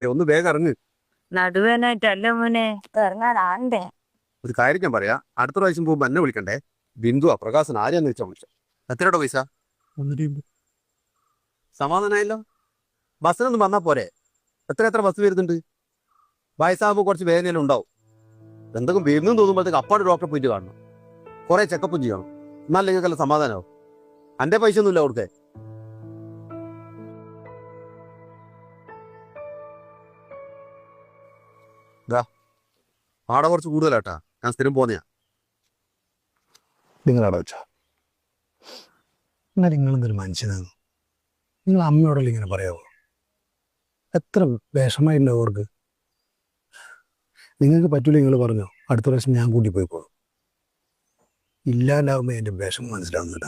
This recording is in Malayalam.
ഒന്ന് വേഗം ഇറങ്ങ്. നടുവേനായിട്ടല്ല മോനെ ഇറങ്ങാനാണ്ടേ. ഒരു കാര്യം ഞാൻ പറയാ, അടുത്ത പ്രാവശ്യം പോകുമ്പോ എന്നെ വിളിക്കണ്ടേ. ബിന്ദു പ്രകാശൻ ആരെയാന്ന് വെച്ചാൽ വിളിച്ച. എത്രയുടെ പൈസ? സമാധാനായല്ലോ. ബസ്സിനൊന്നും വന്നാ പോരെ. എത്ര ബസ് വരുന്നുണ്ട്. വയസ്സാകുമ്പോൾ കുറച്ച് വേദനയെല്ലാം ഉണ്ടാവും. എന്തെങ്കിലും വരുന്നു തോന്നുമ്പോഴത്തേക്ക് അപ്പാട് ഡോക്ടറെ പോയിട്ട് കാണണം. കുറെ ചെക്കപ്പും ചെയ്യണം. എന്നാലും നിങ്ങൾക്കെല്ലാം സമാധാനമാവും. എന്റെ പൈസ ഒന്നുമില്ല അവിടുത്തെ. ആടെ കുറച്ച് കൂടുതലാട്ടാ. ഞാൻ സ്ഥിരം പോന്നെയാ. നിങ്ങളവിടെ വെച്ചാ എന്നാൽ നിങ്ങളെന്തൊരു മനുഷ്യനാണ്. നിങ്ങൾ അമ്മയോടല്ലേ ഇങ്ങനെ പറയാവോ? എത്ര വിഷമായിട്ടുണ്ടാവും അവർക്ക്. നിങ്ങൾക്ക് പറ്റൂല, നിങ്ങൾ പറഞ്ഞോ അടുത്ത പ്രാവശ്യം ഞാൻ കൂട്ടി പോയിക്കോളും. ഇല്ലാണ്ടാവുമ്പോൾ എൻ്റെ വിഷമം മനസ്സിലാവുന്നില്ല.